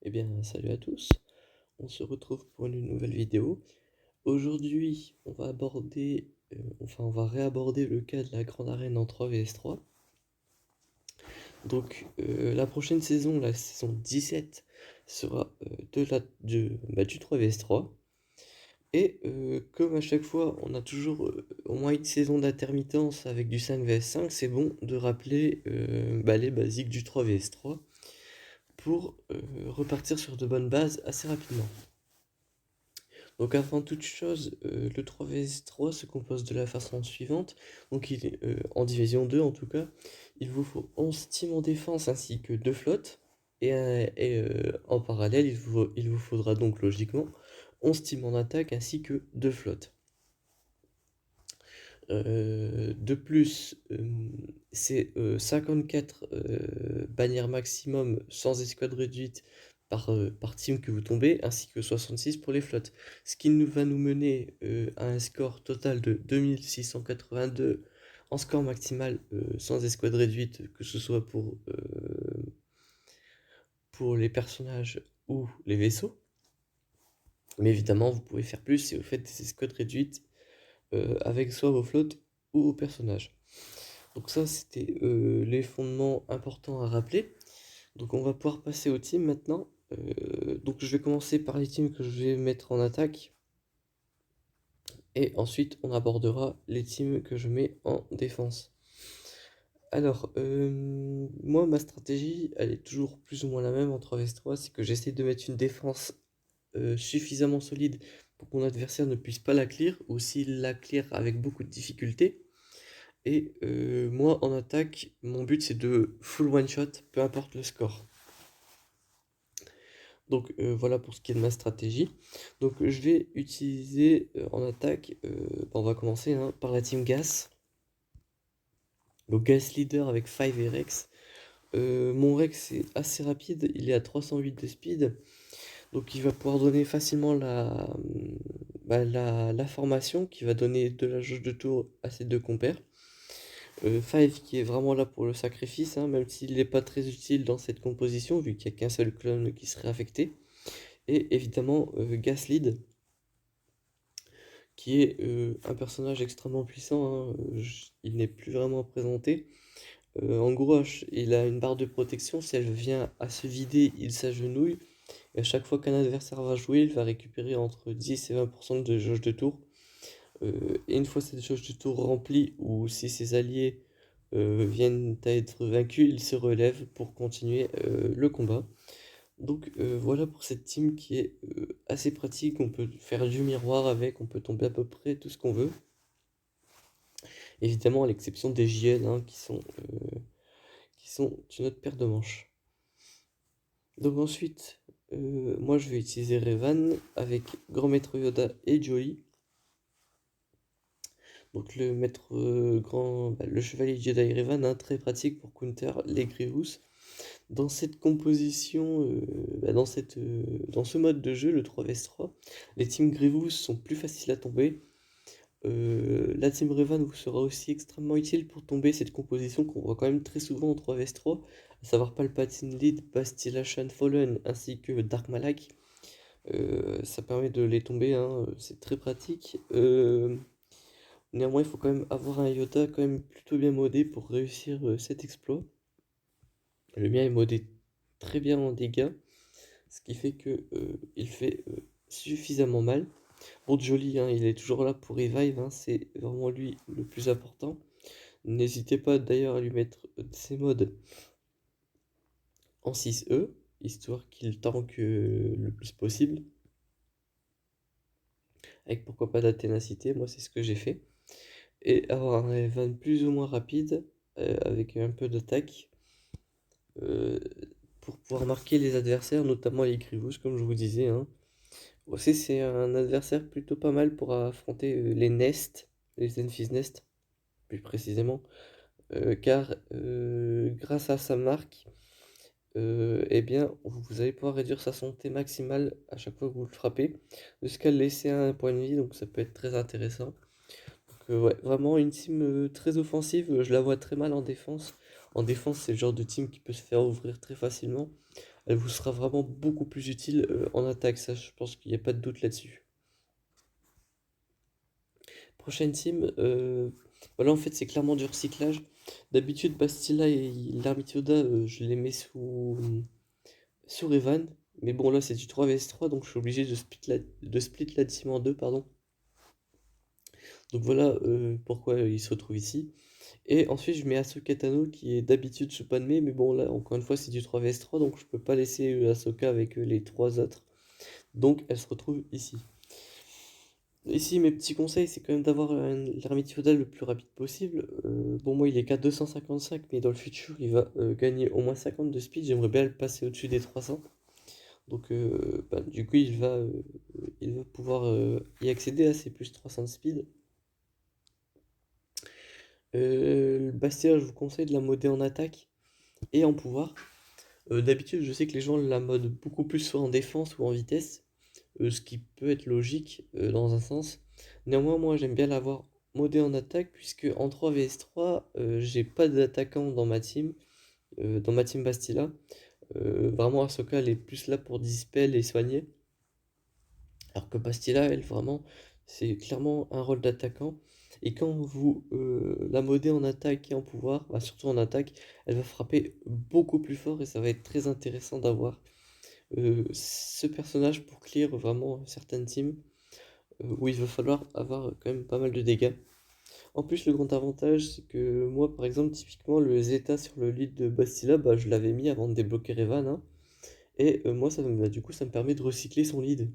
Eh bien, salut à tous, on se retrouve pour une nouvelle vidéo. Aujourd'hui, on va réaborder le cas de la grande arène en 3 vs 3. Donc, la prochaine saison, la saison 17, sera du 3 vs 3. Et comme à chaque fois, on a toujours au moins une saison d'intermittence avec du 5 vs 5, c'est bon de rappeler les basiques du 3 vs 3 pour repartir sur de bonnes bases assez rapidement. Donc avant toute chose, le 3 vs 3 se compose de la façon suivante. Donc il est en division 2 en tout cas. Il vous faut 11 teams en défense ainsi que 2 flottes. En parallèle, il vous faudra donc logiquement 11 teams en attaque ainsi que 2 flottes. De plus, c'est 54 bannières maximum sans escouade réduite par team que vous tombez, ainsi que 66 pour les flottes. Ce qui va nous mener à un score total de 2682 en score maximal sans escouade réduite, que ce soit pour les personnages ou les vaisseaux. Mais évidemment, vous pouvez faire plus si vous faites des escouades réduites avec soit vos flottes ou vos personnages. Donc ça, c'était les fondements importants à rappeler. Donc on va pouvoir passer aux teams maintenant. Donc je vais commencer par les teams que je vais mettre en attaque. Et ensuite, on abordera les teams que je mets en défense. Alors, moi, ma stratégie, elle est toujours plus ou moins la même en 3vs3. C'est que j'essaie de mettre une défense suffisamment solide pour que mon adversaire ne puisse pas la clear, ou s'il la clear avec beaucoup de difficultés. Et moi, en attaque, mon but c'est de full one shot, peu importe le score. Donc voilà pour ce qui est de ma stratégie. Donc je vais utiliser en attaque, on va commencer par la team Gas. Donc Gas Leader avec 5 et Rex. Mon Rex est assez rapide, il est à 308 de speed. Donc il va pouvoir donner facilement la formation qui va donner de la jauge de tour à ses deux compères. Five qui est vraiment là pour le sacrifice, même s'il n'est pas très utile dans cette composition, vu qu'il n'y a qu'un seul clone qui serait affecté. Et évidemment Gaslead, qui est un personnage extrêmement puissant, il n'est plus vraiment à présenter. En gros, il a une barre de protection, si elle vient à se vider, il s'agenouille. Et à chaque fois qu'un adversaire va jouer, il va récupérer entre 10 et 20% de jauge de tour. Et une fois cette jauge de tour remplie, ou si ses alliés viennent à être vaincus, il se relève pour continuer le combat. Donc voilà pour cette team qui est assez pratique, on peut faire du miroir avec, on peut tomber à peu près tout ce qu'on veut. Évidemment à l'exception des JL qui sont une autre paire de manches. Donc ensuite, moi je vais utiliser Revan avec Grand Maître Yoda et Joey. Donc le le chevalier Jedi Revan, très pratique pour counter les Grievous. Dans cette composition, dans ce mode de jeu, le 3vs3, les teams Grievous sont plus faciles à tomber. La team Revan vous sera aussi extrêmement utile pour tomber cette composition qu'on voit quand même très souvent en 3vs3, à savoir Palpatine Lead, Bastillation Fallen ainsi que Dark Malak. Ça permet de les tomber, c'est très pratique. Néanmoins, il faut quand même avoir un Yoda quand même plutôt bien modé pour réussir cet exploit. Le mien est modé très bien en dégâts, ce qui fait que il fait suffisamment mal. Bon, Jolly, il est toujours là pour revive, c'est vraiment lui le plus important. N'hésitez pas d'ailleurs à lui mettre ses mods en 6E, histoire qu'il tank le plus possible. Avec pourquoi pas de la ténacité, moi c'est ce que j'ai fait. Et avoir un Evan plus ou moins rapide, avec un peu d'attaque, euh, pour pouvoir marquer les adversaires, notamment les Grievous, comme je vous disais. Aussi, c'est un adversaire plutôt pas mal pour affronter les Nest, les Enfys Nest, plus précisément, car grâce à sa marque, eh bien, vous allez pouvoir réduire sa santé maximale à chaque fois que vous le frappez, jusqu'à le laisser à un point de vie, donc ça peut être très intéressant. Donc, ouais, vraiment une team très offensive, je la vois très mal en défense. En défense, c'est le genre de team qui peut se faire ouvrir très facilement. elle vous sera vraiment beaucoup plus utile en attaque, ça je pense qu'il n'y a pas de doute là-dessus. Prochaine team, voilà, en fait c'est clairement du recyclage. D'habitude Bastila et l'Armitioda, je les mets sous Revan, mais bon là c'est du 3vs3 donc je suis obligé de split la team en deux, pardon. Donc voilà pourquoi il se retrouve ici. Et ensuite je mets Ahsoka Tano qui est d'habitude sous Padmé, mais bon là encore une fois c'est du 3vs3 donc je peux pas laisser Ahsoka avec les trois autres. Donc elle se retrouve ici. Ici, mes petits conseils, c'est quand même d'avoir l'ermite féodal le plus rapide possible. Bon, moi, il est qu'à 255, mais dans le futur, il va gagner au moins 50 de speed. J'aimerais bien le passer au-dessus des 300. Donc, bah, du coup, il va pouvoir y accéder à ses plus 300 de speed. Le Bastia, je vous conseille de la modder en attaque et en pouvoir. D'habitude, je sais que les gens la modent beaucoup plus soit en défense ou en vitesse. Ce qui peut être logique dans un sens. Néanmoins, moi j'aime bien l'avoir modé en attaque, puisque en 3vs3, j'ai pas d'attaquant dans ma team Bastila. Vraiment, Ahsoka elle est plus là pour dispel et soigner, alors que Bastila, elle vraiment, c'est clairement un rôle d'attaquant. Et quand vous la modez en attaque et en pouvoir, bah, surtout en attaque, elle va frapper beaucoup plus fort et ça va être très intéressant d'avoir ce personnage pour clear vraiment certaines teams où il va falloir avoir quand même pas mal de dégâts. En plus, le grand avantage, c'est que moi, par exemple, typiquement, le Zeta sur le lead de Bastila, bah, je l'avais mis avant de débloquer Revan, hein. Et moi, du coup, ça me permet de recycler son lead.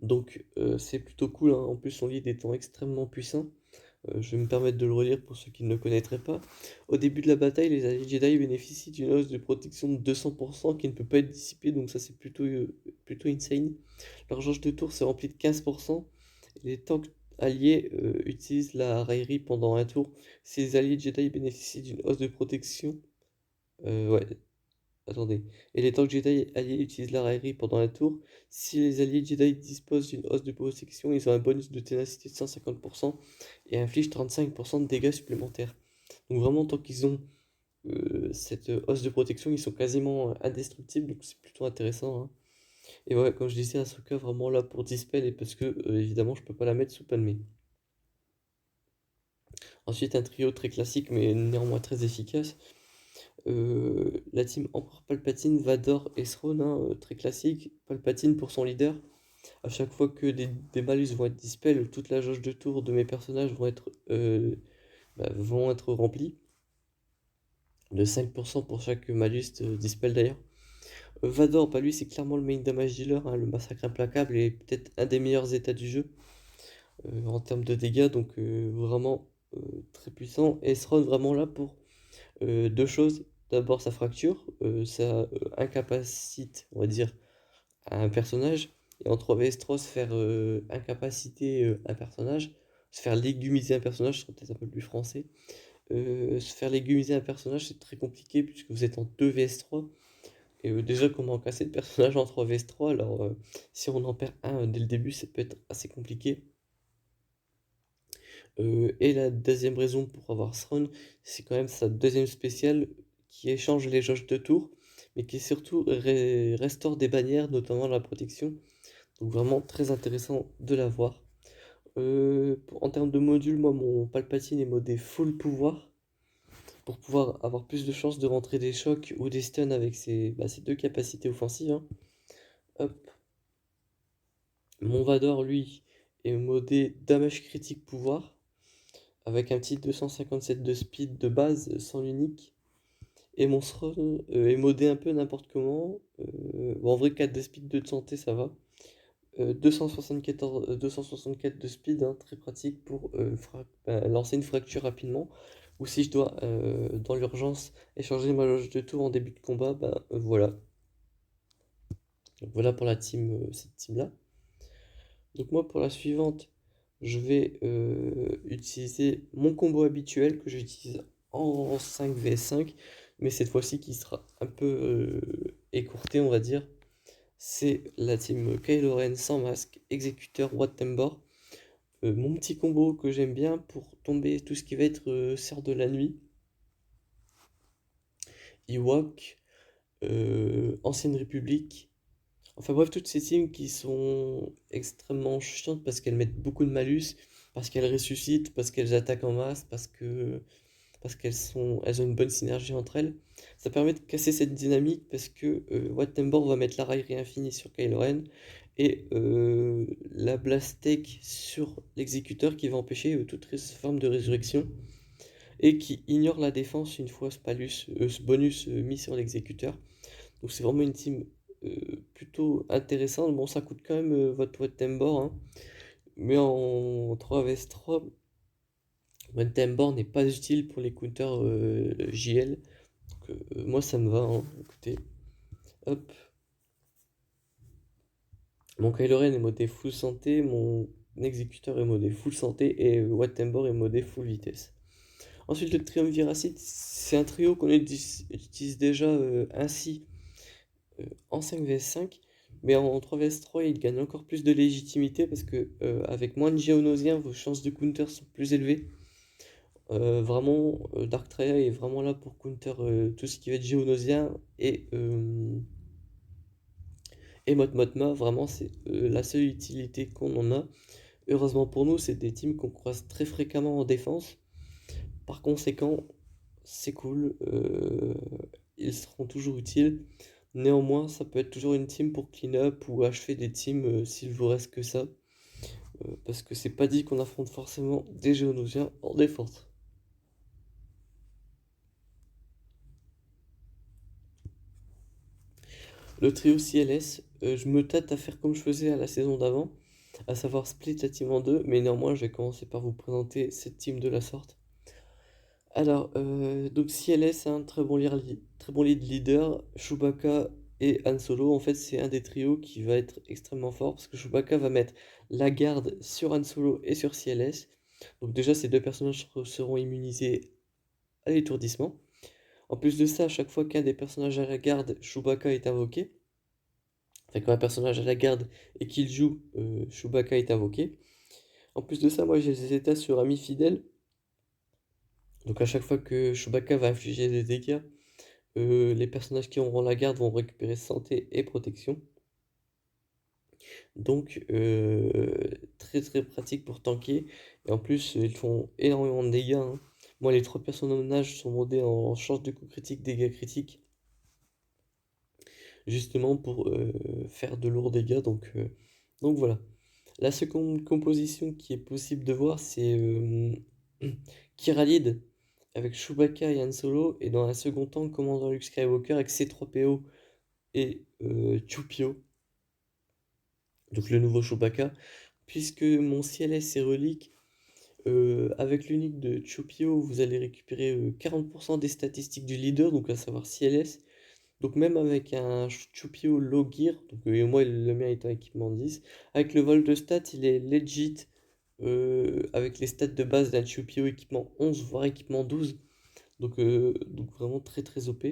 Donc, c'est plutôt cool, hein. En plus, son lead étant extrêmement puissant. Je vais me permettre de le relire pour ceux qui ne le connaîtraient pas. Au début de la bataille, les alliés Jedi bénéficient d'une hausse de protection de 200% qui ne peut pas être dissipée, donc ça c'est plutôt insane. Leur jauge de tour s'est remplie de 15%. Les tanks alliés utilisent la raillerie pendant un tour. Si les alliés Jedi bénéficient d'une hausse de protection, ouais, attendez. Et les tanks Jedi alliés utilisent la raillerie pendant un tour. Si les alliés Jedi disposent d'une hausse de protection, ils ont un bonus de ténacité de 150% et infligent 35% de dégâts supplémentaires. Donc vraiment, tant qu'ils ont cette hausse de protection, ils sont quasiment indestructibles, donc c'est plutôt intéressant, hein. Et ouais, comme je disais, Ahsoka vraiment là pour dispel et parce que évidemment je peux pas la mettre sous Padmé. Ensuite, un trio très classique mais néanmoins très efficace. La team Empereur Palpatine, Vador et Throne, hein, très classique. Palpatine pour son leader. À chaque fois que des malus vont être dispel, toute la jauge de tour de mes personnages vont être remplis. De 5% pour chaque malus dispel d'ailleurs. Vador, bah lui c'est clairement le main damage dealer, hein, le massacre implacable et peut-être un des meilleurs états du jeu en termes de dégâts, donc vraiment très puissant. Et Throne vraiment là pour deux choses. D'abord sa fracture, ça incapacite, on va dire, à un personnage. Et en 3vs3, se faire incapaciter un personnage, se faire légumiser un personnage, ce serait peut-être un peu plus français. Se faire légumiser un personnage, c'est très compliqué puisque vous êtes en 2vs3. Et déjà, comment casser de personnage en 3vs3, alors si on en perd un dès le début, ça peut être assez compliqué. Et la deuxième raison pour avoir Throne, c'est quand même sa deuxième spéciale qui échange les jauges de tour, mais qui surtout restaure des bannières, notamment la protection. Donc vraiment très intéressant de l'avoir. En termes de module, moi mon Palpatine est modé full pouvoir pour pouvoir avoir plus de chances de rentrer des chocs ou des stuns avec ses deux capacités offensives, hein. Hop. Mon Vador, lui, est modé damage critique pouvoir avec un petit 257 de speed de base sans l'unique. Et mon Throne est modé un peu n'importe comment. Bon, en vrai, 4 de speed, 2 de santé, ça va. 264 de speed, hein, très pratique pour lancer une fracture rapidement. Ou si je dois, dans l'urgence, échanger ma jauge de tour en début de combat, voilà. Donc, voilà pour cette team-là. Donc moi, pour la suivante, je vais utiliser mon combo habituel que j'utilise en 5v5, mais cette fois-ci qui sera un peu écourté, on va dire. C'est la team Kylo Ren sans masque, exécuteur Watt-Tambor. Mon petit combo que j'aime bien pour tomber tout ce qui va être Sœur de la Nuit, Ewok, Ancienne République. Enfin bref, toutes ces teams qui sont extrêmement chiantes parce qu'elles mettent beaucoup de malus, parce qu'elles ressuscitent, parce qu'elles attaquent en masse, parce qu'elles ont une bonne synergie entre elles. Ça permet de casser cette dynamique parce que Wattenborg va mettre la raillerie infinie sur Kylo Ren et la Blastech sur l'exécuteur qui va empêcher toute forme de résurrection et qui ignore la défense une fois ce bonus mis sur l'exécuteur. Donc c'est vraiment une team plutôt intéressante. Bon, ça coûte quand même votre Wattenborg, hein, mais en 3 vs 3, Wattenborg n'est pas utile pour les counters JL. Donc, moi ça me va, hein. Écoutez, hop. Mon Kylo Ren est modé full santé, mon exécuteur est modé full santé et Wattenborg est modé full vitesse. Ensuite, le triumviracite, c'est un trio qu'on utilise déjà ainsi en 5 vs 5, mais en 3 vs 3, il gagne encore plus de légitimité parce que avec moins de géonosiens, vos chances de counter sont plus élevées. Vraiment, Dark Traya est vraiment là pour counter tout ce qui va être géonosien et Motma. Vraiment, c'est la seule utilité qu'on en a. Heureusement pour nous, c'est des teams qu'on croise très fréquemment en défense. Par conséquent, c'est cool. Ils seront toujours utiles. Néanmoins, ça peut être toujours une team pour clean up ou achever des teams s'il vous reste que ça. Parce que c'est pas dit qu'on affronte forcément des géonosiens en défense. Le trio CLS, je me tâte à faire comme je faisais à la saison d'avant, à savoir split la team en deux, mais néanmoins je vais commencer par vous présenter cette team de la sorte. Alors, donc CLS, un très bon lead leader, Chewbacca et Han Solo. En fait, c'est un des trios qui va être extrêmement fort parce que Chewbacca va mettre la garde sur Han Solo et sur CLS. Donc déjà, ces deux personnages seront immunisés à l'étourdissement. En plus de ça, à chaque fois qu'un des personnages à la garde, Chewbacca est invoqué, enfin quand un personnage à la garde et qu'il joue, Chewbacca est invoqué. En plus de ça, moi j'ai des états sur ami fidèle. Donc à chaque fois que Chewbacca va infliger des dégâts, les personnages qui auront la garde vont récupérer santé et protection. Donc très très pratique pour tanker. Et en plus, ils font énormément de dégâts, hein. Moi, les trois personnages sont modés en chance de coup critique, dégâts critiques, justement pour faire de lourds dégâts. Donc voilà. La seconde composition qui est possible de voir, c'est Kyralid avec Chewbacca et Han Solo, et dans un second temps, Commandant Luke Skywalker avec C3PO et Chewpio, donc le nouveau Chewbacca, puisque mon CLS est relique, avec l'unique de Chewpio, vous allez récupérer 40% des statistiques du leader, donc à savoir CLS. Donc même avec un Chewpio low gear, donc, et moi le mien est en équipement 10, avec le vol de stats, il est legit avec les stats de base d'un Chewpio équipement 11, voire équipement 12. Donc vraiment très très OP.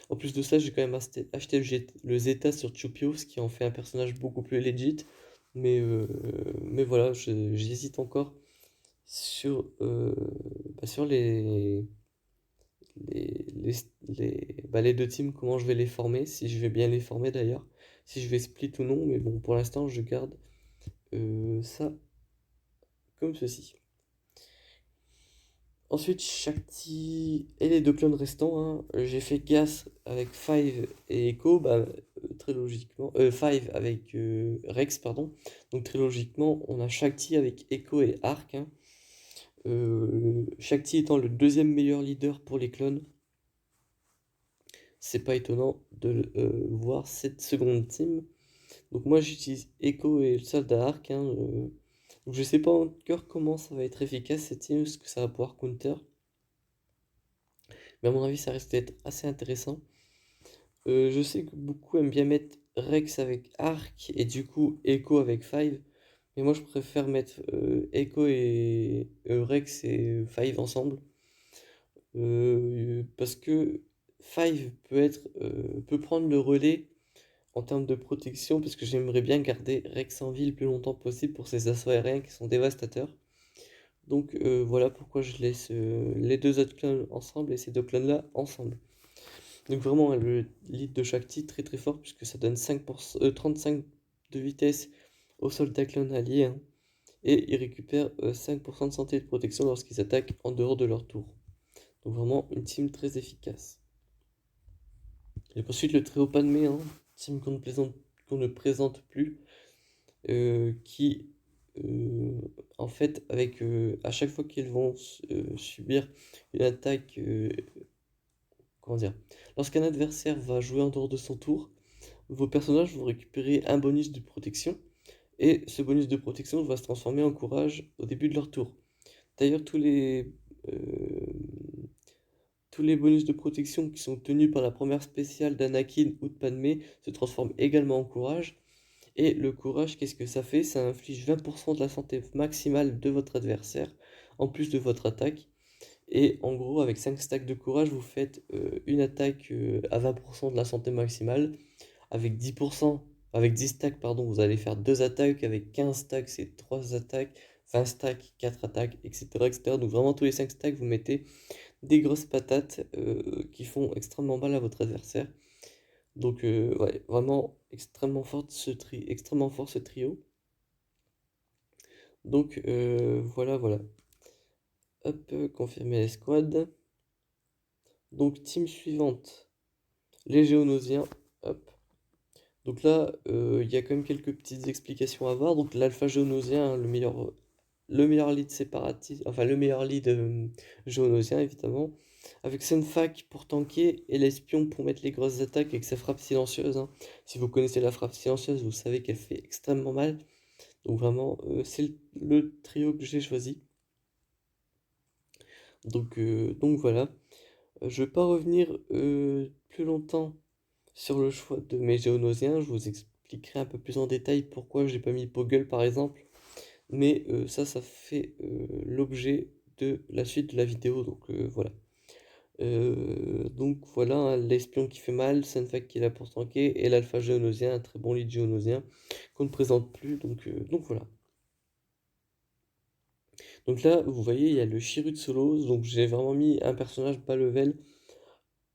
En plus de ça, j'ai quand même acheté le Zeta sur Chewpio, ce qui en fait un personnage beaucoup plus legit. Mais voilà, j'hésite encore sur, sur les deux teams, comment je vais les former, si je vais bien les former d'ailleurs, si je vais split ou non. Mais bon, pour l'instant, je garde ça comme ceci. Ensuite, Shakti et les deux clones restants, hein. J'ai fait Gas avec Five et Echo, bah, très logiquement. Five avec Rex, pardon. Donc très logiquement, on a Shakti avec Echo et Arc, hein. Shakti étant le deuxième meilleur leader pour les clones. C'est pas étonnant de voir cette seconde team. Donc moi j'utilise Echo et le soldat Arc, hein. Donc je sais pas encore comment ça va être efficace cette team, ce que ça va pouvoir counter. Mais à mon avis, ça risque d'être assez intéressant. Je sais que beaucoup aiment bien mettre Rex avec Arc et du coup Echo avec Five. Mais moi, je préfère mettre Echo et Rex et Five ensemble. Parce que Five peut prendre le relais en termes de protection. Parce que j'aimerais bien garder Rex en vie le plus longtemps possible pour ses assauts aériens qui sont dévastateurs. Donc voilà pourquoi je laisse les deux autres clones ensemble et ces deux clones-là ensemble. Donc vraiment, hein, le lead de Shakti très très fort puisque ça donne 35 de vitesse au sol clone allié, hein, et ils récupèrent 5% de santé et de protection lorsqu'ils attaquent en dehors de leur tour. Donc vraiment une team très efficace. Et ensuite le trio Padmé, hein, team qu'on ne présente plus, qui en fait avec à chaque fois qu'ils vont subir une attaque, comment dire, lorsqu'un adversaire va jouer en dehors de son tour, vos personnages vont récupérer un bonus de protection, et ce bonus de protection va se transformer en courage au début de leur tour. D'ailleurs, euh, tous les bonus de protection qui sont obtenus par la première spéciale d'Anakin ou de Padmé se transforment également en courage. Et le courage, qu'est-ce que ça fait? Ça inflige 20% de la santé maximale de votre adversaire, en plus de votre attaque. Et en gros, avec 5 stacks de courage, vous faites une attaque à 20% de la santé maximale. Avec 10 stacks, pardon, vous allez faire 2 attaques. Avec 15 stacks, c'est 3 attaques. 20 stacks, 4 attaques, etc., etc. Donc vraiment, tous les 5 stacks, vous mettez des grosses patates qui font extrêmement mal à votre adversaire. Donc ouais, vraiment extrêmement fort ce trio. Donc voilà, voilà. Hop, confirmer les squads. Donc team suivante, les Géonosiens. Hop. Donc là, il y a quand même quelques petites explications à voir. Donc l'Alpha Géonosien, hein, le meilleur lead séparatiste, enfin le meilleur lead géonosien évidemment, avec Sunfac pour tanker et l'espion pour mettre les grosses attaques avec sa frappe silencieuse, hein. Si vous connaissez la frappe silencieuse, vous savez qu'elle fait extrêmement mal. Donc vraiment, c'est le trio que j'ai choisi. Donc voilà. Je ne vais pas revenir plus longtemps sur le choix de mes géonosiens. Je vous expliquerai un peu plus en détail pourquoi j'ai pas mis Poggle par exemple. Mais ça fait l'objet de la suite de la vidéo, donc voilà. Donc voilà, hein, l'espion qui fait mal, Senfak qui est là pour tanker, et l'alpha géonosien, un très bon lead géonosien, qu'on ne présente plus, donc voilà. Donc là, vous voyez, il y a le Chiru de Solos, donc j'ai vraiment mis un personnage bas level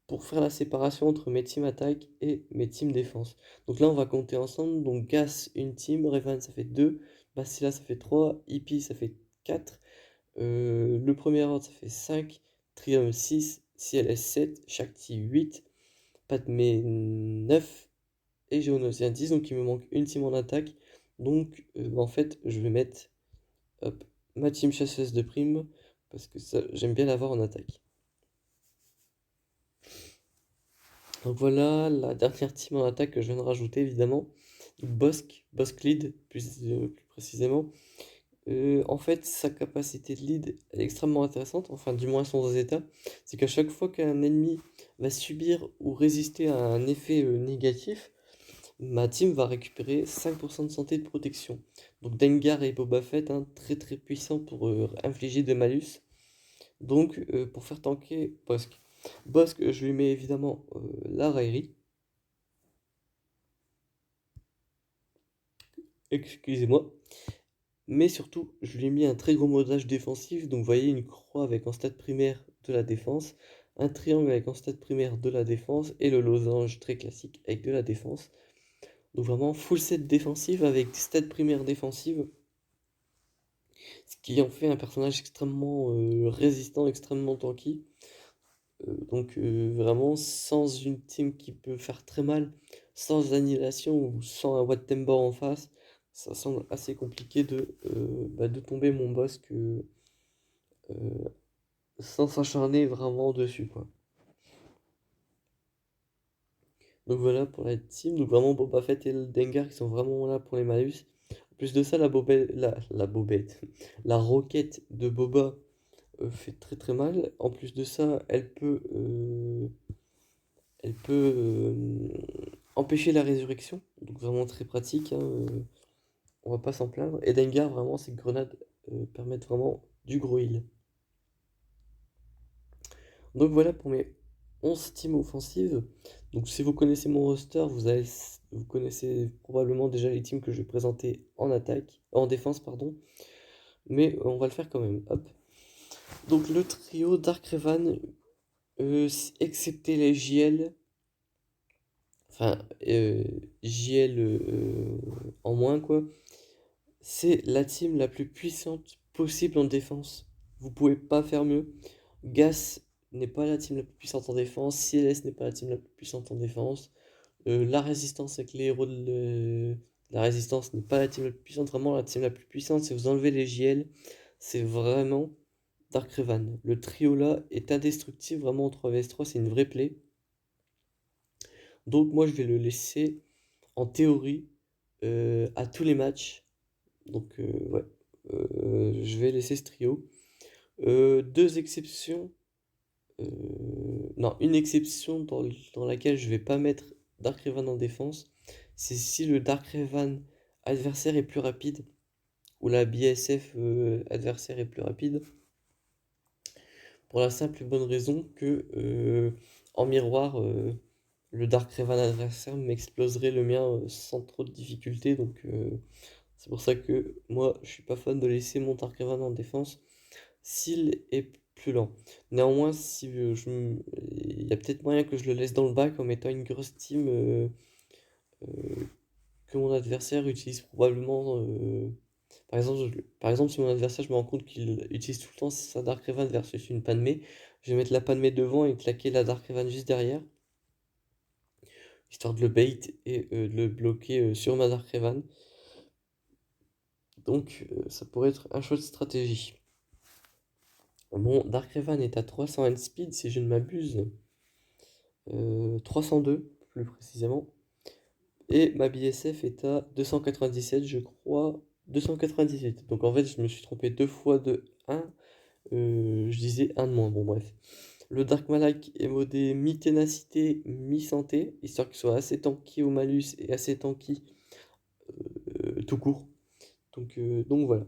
pour faire la séparation entre mes team attaque et mes team défense. Donc là, on va compter ensemble. Donc Gas, une team, Revan, ça fait 2, Bastila, ça fait 3, Hippie, ça fait 4, le premier ordre, ça fait 5, Trium 6, CLS 7, Shakti 8, Padmé 9 et Géonosien 10. Donc il me manque une team en attaque. Donc en fait, je vais mettre hop, ma team chasseuse de prime parce que ça, j'aime bien l'avoir en attaque. Donc voilà la dernière team en attaque que je viens de rajouter évidemment. Bosk lead plus précisément. En fait, sa capacité de lead est extrêmement intéressante, enfin du moins son état. C'est qu'à chaque fois qu'un ennemi va subir ou résister à un effet négatif, ma team va récupérer 5% de santé et de protection. Donc Dengar et Boba Fett, hein, très très puissants pour infliger des malus. Donc pour faire tanker Bosk. Bosk, je lui mets évidemment la raillerie. Excusez-moi. Mais surtout, je lui ai mis un très gros modage défensif. Donc vous voyez une croix avec en stade primaire de la défense, un triangle avec en stade primaire de la défense, et le losange très classique avec de la défense. Donc vraiment full set défensive avec des stats primaires défensives. Ce qui en fait un personnage extrêmement résistant, extrêmement tanky. Vraiment sans une team qui peut faire très mal, sans annihilation ou sans un Wat Tembo en face, ça semble assez compliqué de tomber mon boss euh, sans s'acharner vraiment dessus, quoi. Donc voilà pour la team, donc vraiment Boba Fett et le Dengar qui sont vraiment là pour les malus. En plus de ça, la bobette, la roquette de Boba fait très très mal. En plus de ça, elle peut empêcher la résurrection, donc vraiment très pratique, hein, on va pas s'en plaindre. Et Dengar, vraiment, ces grenades permettent vraiment du gros heal. Donc voilà pour mes 11 teams offensives. Donc si vous connaissez mon roster, vous connaissez probablement déjà les teams que je vais présenter en attaque, en défense, pardon. Mais on va le faire quand même. Hop. Donc le trio Dark Revan, excepté les JL, enfin, JL en moins, quoi. C'est la team la plus puissante possible en défense. Vous pouvez pas faire mieux. Gas n'est pas la team la plus puissante en défense. CLS n'est pas la team la plus puissante en défense. La résistance avec les héros la résistance n'est pas la team la plus puissante. Vraiment, la team la plus puissante, si vous enlevez les JL, c'est vraiment Dark Revan. Le trio là est indestructible, vraiment en 3vs3, c'est une vraie play. Donc moi je vais le laisser en théorie à tous les matchs. Donc ouais, je vais laisser ce trio. Deux exceptions. Non, une exception dans laquelle je vais pas mettre Dark Revan en défense, c'est si le Dark Revan adversaire est plus rapide, ou la BSF adversaire est plus rapide, pour la simple et bonne raison que en miroir, le Dark Revan adversaire m'exploserait le mien sans trop de difficulté, donc c'est pour ça que moi je suis pas fan de laisser mon Dark Revan en défense s'il est plus lent. Néanmoins, si il y a peut-être moyen que je le laisse dans le bac en mettant une grosse team euh, que mon adversaire utilise probablement. Par exemple, si mon adversaire, je me rends compte qu'il utilise tout le temps sa Dark Revan versus une Padmé, je vais mettre la Padmé devant et claquer la Dark Revan juste derrière, histoire de le bait et de le bloquer sur ma Dark Revan. Donc, ça pourrait être un choix de stratégie. Mon Dark Revan est à 301 speed, si je ne m'abuse. 302, plus précisément. Et ma BSF est à 297, je crois. 298. Donc en fait, je me suis trompé deux fois de 1. Je disais 1 de moins. Bon, bref. Le Dark Malak est modé mi-ténacité, mi-santé, histoire qu'il soit assez tanky au malus et assez tanky tout court. Donc voilà.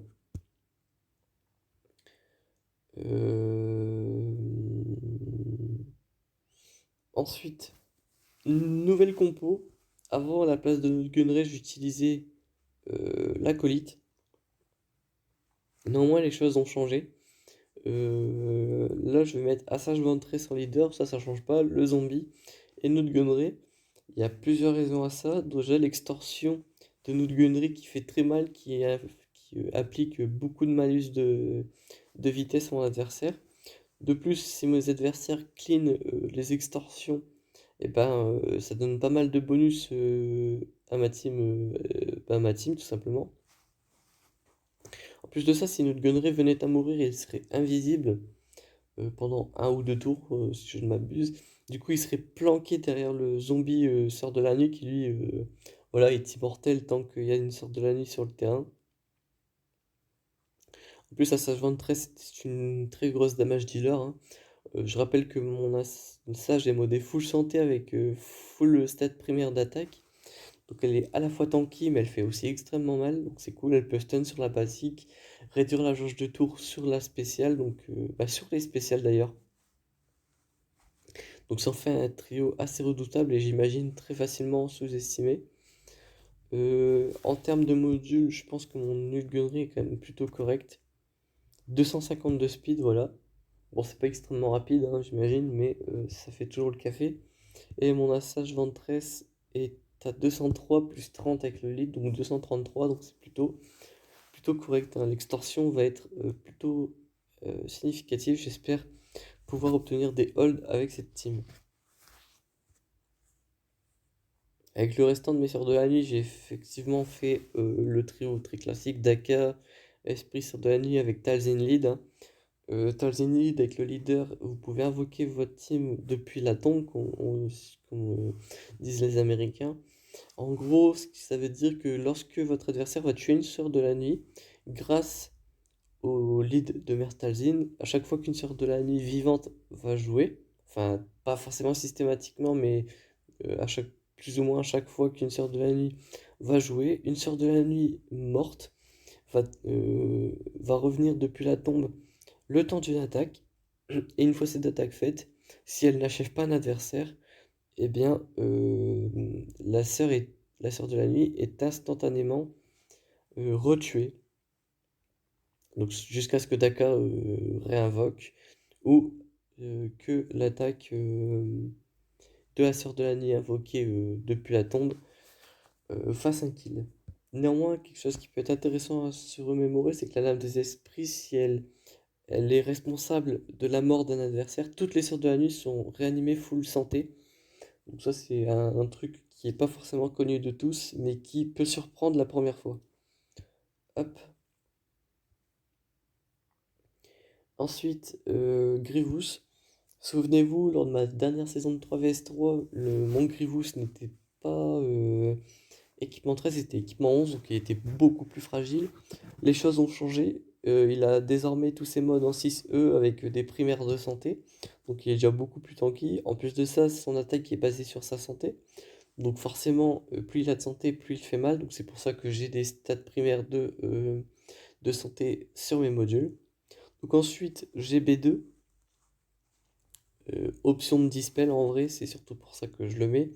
Euh, Ensuite, nouvelle compo. Avant, à la place de notre gunnery, j'utilisais l'acolyte. Néanmoins, les choses ont changé. Là, je vais mettre Assage Ventress en leader, ça change pas. Le zombie et notre gunnery. Il y a plusieurs raisons à ça. Déjà, l'extorsion de notre gunnery qui fait très mal, qui applique beaucoup de malus de vitesse à mon adversaire. De plus, si mes adversaires clean les extorsions, et ben, ça donne pas mal de bonus à ma team, tout simplement. En plus de ça, si notre gunnery venait à mourir, il serait invisible pendant un ou deux tours, si je ne m'abuse. Du coup, il serait planqué derrière le zombie sort de la nuit qui, lui, voilà, est immortel tant qu'il y a une sorte de la nuit sur le terrain. En plus, Assage Ventress, c'est une très grosse damage dealer, hein. Je rappelle que mon Sage est modé full santé avec full stat primaire d'attaque. Donc elle est à la fois tanky, mais elle fait aussi extrêmement mal. Donc c'est cool, elle peut stun sur la basique, réduire la jauge de tour sur la spéciale, donc sur les spéciales d'ailleurs. Donc ça en fait un trio assez redoutable et j'imagine très facilement sous-estimé. En termes de modules, je pense que mon Nuke Gunnery est quand même plutôt correct. 252 speed, voilà. Bon, c'est pas extrêmement rapide, hein, j'imagine, mais ça fait toujours le café. Et mon Assage Ventress est à 203 plus 30 avec le lead, donc 233, donc c'est plutôt correct, hein. L'extorsion va être plutôt significative. J'espère pouvoir obtenir des holds avec cette team. Avec le restant de mes sœurs de la nuit, j'ai effectivement fait le trio très classique Daka, Esprit Sœur de la nuit avec Talzin lead, hein. Talzin lead avec le leader, vous pouvez invoquer votre team depuis la tombe, comme disent les Américains. En gros, ça veut dire que lorsque votre adversaire va tuer une sœur de la nuit, grâce au lead de Mère Talzin, à chaque fois qu'une sœur de la nuit vivante va jouer, enfin pas forcément systématiquement, mais plus ou moins à chaque fois qu'une sœur de la nuit va jouer, une sœur de la nuit morte va revenir depuis la tombe le temps d'une attaque, et une fois cette attaque faite, si elle n'achève pas un adversaire, eh bien la sœur de la nuit est instantanément retuée. Donc jusqu'à ce que Daka réinvoque ou que l'attaque de la Sœur de la Nuit invoquée depuis la tombe fasse un kill. Néanmoins, quelque chose qui peut être intéressant à se remémorer, c'est que la Lame des Esprits, si elle est responsable de la mort d'un adversaire, toutes les Sœurs de la Nuit sont réanimées full santé. Donc ça, c'est un truc qui est pas forcément connu de tous, mais qui peut surprendre la première fois. Hop. Ensuite, Grievous. Souvenez-vous, lors de ma dernière saison de 3vs3, mon Grievous n'était pas équipement 13, c'était équipement 11, donc il était beaucoup plus fragile. Les choses ont changé. Il a désormais tous ses modes en 6E avec des primaires de santé. Donc il est déjà beaucoup plus tanky. En plus de ça, son attaque est basée sur sa santé. Donc forcément, plus il a de santé, plus il fait mal. Donc c'est pour ça que j'ai des stats primaires de santé sur mes modules. Donc ensuite, j'ai B2. Option de dispel en vrai, c'est surtout pour ça que je le mets.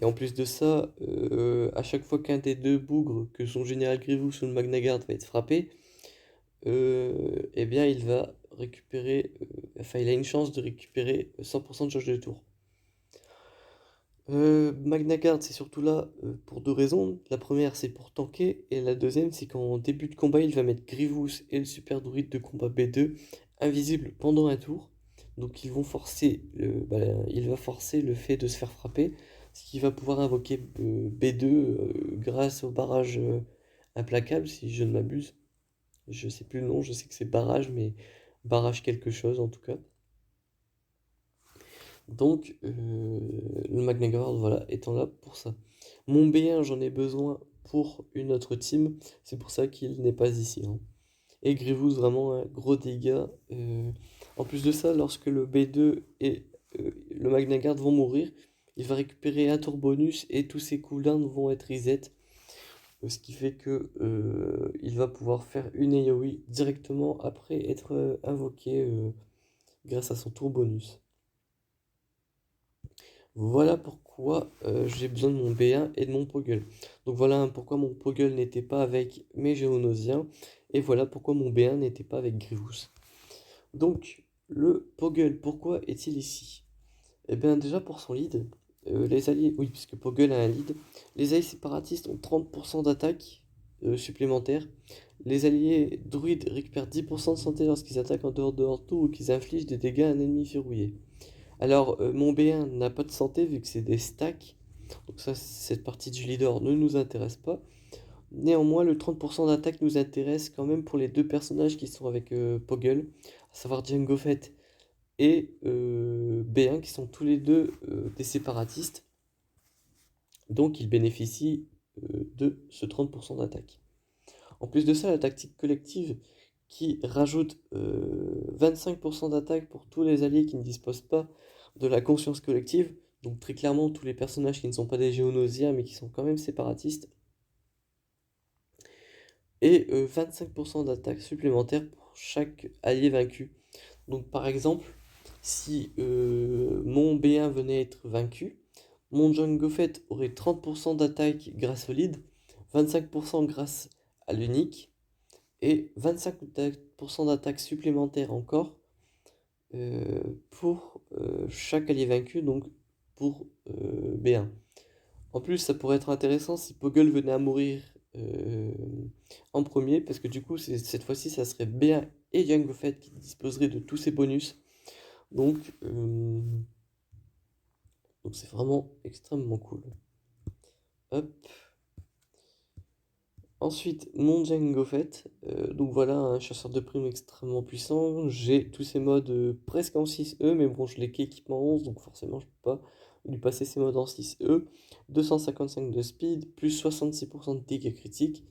Et en plus de ça, à chaque fois qu'un des deux bougres, que son général Grievous ou le Magna Guard va être frappé, eh bien il va récupérer, enfin il a une chance de récupérer 100% de charge de tour. Magna Guard, c'est surtout là pour deux raisons. La première, c'est pour tanker, et la deuxième, c'est qu'en début de combat, il va mettre Grievous et le super druide de combat B2 invisibles pendant un tour. Donc ils vont forcer il va forcer le fait de se faire frapper, ce qui va pouvoir invoquer B2 grâce au barrage implacable, si je ne m'abuse. Je sais plus le nom, je sais que c'est barrage, mais barrage quelque chose en tout cas. Donc, le Magna Guard, voilà, étant là pour ça. Mon B1, j'en ai besoin pour une autre team, c'est pour ça qu'il n'est pas ici, hein. Et Grievous, vraiment un gros dégât. En plus de ça, lorsque le B2 et le Magna Guard vont mourir, il va récupérer un tour bonus et tous ses cooldowns vont être reset. Ce qui fait que il va pouvoir faire une AoE directement après être invoqué grâce à son tour bonus. Voilà pourquoi j'ai besoin de mon B1 et de mon Poggle. Donc voilà pourquoi mon Poggle n'était pas avec mes Géonosiens. Et voilà pourquoi mon B1 n'était pas avec Grievous. Donc le Poggle, pourquoi est-il ici? Eh bien déjà pour son lead, les alliés, oui puisque Poggle a un lead, les alliés séparatistes ont 30% d'attaque supplémentaire. Les alliés druides récupèrent 10% de santé lorsqu'ils attaquent en dehors de leur tour ou qu'ils infligent des dégâts à un ennemi verrouillé. Alors, mon B1 n'a pas de santé vu que c'est des stacks. Donc ça, cette partie du leader ne nous intéresse pas. Néanmoins, le 30% d'attaque nous intéresse quand même pour les deux personnages qui sont avec Poggle, à savoir Jango Fett et B1, qui sont tous les deux des séparatistes. Donc, ils bénéficient de ce 30% d'attaque. En plus de ça, la tactique collective qui rajoute 25% d'attaque pour tous les alliés qui ne disposent pas de la conscience collective. Donc très clairement, tous les personnages qui ne sont pas des Géonosiens, mais qui sont quand même séparatistes. Et 25% d'attaque supplémentaire pour chaque allié vaincu. Donc par exemple, si mon B1 venait être vaincu, mon Jango Fett aurait 30% d'attaque grâce au lead, 25% grâce à l'unique, et 25% d'attaque supplémentaire encore pour chaque allié vaincu, donc pour B1. En plus, ça pourrait être intéressant si Poggle venait à mourir en premier, parce que du coup, cette fois-ci, ça serait B1 et Jango Fett qui disposeraient de tous ces bonus. Donc, c'est vraiment extrêmement cool. Hop. Ensuite, mon Jango Fett, donc voilà, un chasseur de primes extrêmement puissant. J'ai tous ces modes presque en 6E, mais bon, je l'ai qu'équipement 11, donc forcément, je peux pas lui passer ces modes en 6E. 255 de speed, plus 66% de dégâts critiques.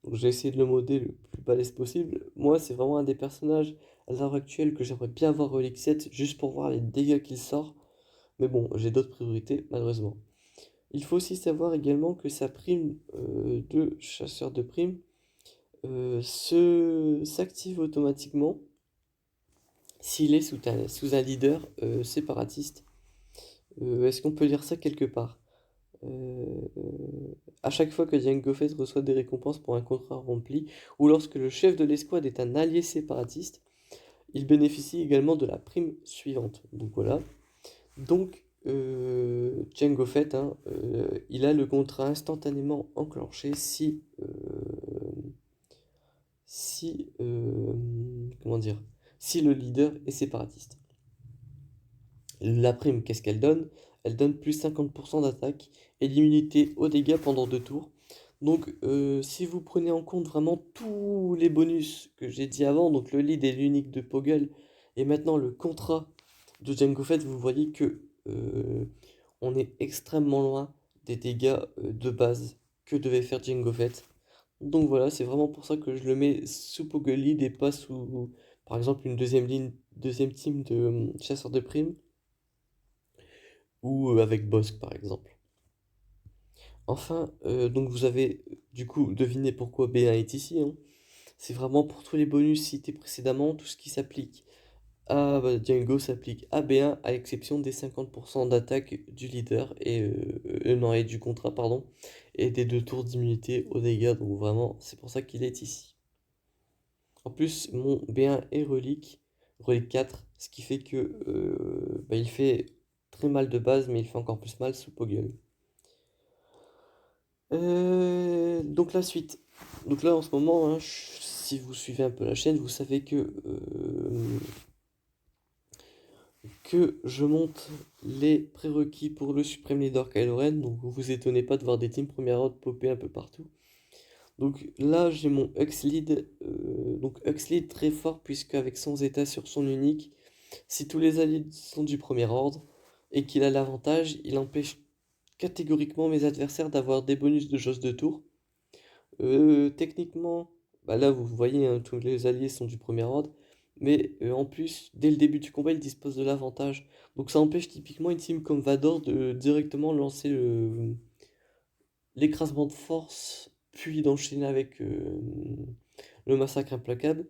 Donc j'ai essayé de le modder le plus balèze possible. Moi, c'est vraiment un des personnages à l'heure actuelle que j'aimerais bien avoir Relic 7, juste pour voir les dégâts qu'il sort. Mais bon, j'ai d'autres priorités, malheureusement. Il faut aussi savoir également que sa prime de chasseur de primes s'active automatiquement s'il est sous un leader séparatiste. Est-ce qu'on peut lire ça quelque part? À chaque fois que Jango Fett reçoit des récompenses pour un contrat rempli, ou lorsque le chef de l'escouade est un allié séparatiste, il bénéficie également de la prime suivante. Donc voilà. Donc Jango Fett, hein, il a le contrat instantanément enclenché comment dire, si le leader est séparatiste. La prime, qu'est-ce qu'elle donne? Elle donne plus 50% d'attaque et l'immunité aux dégâts pendant 2 tours. Donc, si vous prenez en compte vraiment tous les bonus que j'ai dit avant, donc le lead et l'unique de Poggle, et maintenant le contrat de Jango Fett, vous voyez que on est extrêmement loin des dégâts de base que devait faire Jango Fett. Donc voilà, c'est vraiment pour ça que je le mets sous Poggle lead et pas sous, par exemple, une deuxième team de chasseurs de primes ou avec Bossk par exemple. Enfin, donc vous avez du coup deviné pourquoi B1 est ici, hein. C'est vraiment pour tous les bonus cités précédemment, tout ce qui s'applique à Django s'applique à B1 à l'exception des 50% d'attaque du leader et non, et du contrat pardon et des 2 tours d'immunité aux dégâts, donc vraiment c'est pour ça qu'il est ici. En plus mon B1 est relique 4, ce qui fait que il fait très mal de base mais il fait encore plus mal sous Poggle. Donc la suite. Donc là en ce moment, hein, si vous suivez un peu la chaîne, vous savez que je monte les prérequis pour le Supreme Leader Kylo Ren. Donc vous vous étonnez pas de voir des teams première ordre popper un peu partout. Donc là j'ai mon Huxlead. Donc Huxlead très fort puisque avec son état sur son unique, si tous les alliés sont du premier ordre et qu'il a l'avantage, il empêche catégoriquement mes adversaires d'avoir des bonus de jauge de tour. Techniquement, bah là vous voyez, hein, tous les alliés sont du premier ordre, mais en plus, dès le début du combat, ils disposent de l'avantage. Donc ça empêche typiquement une team comme Vador de directement lancer l'écrasement de force, puis d'enchaîner avec le massacre implacable.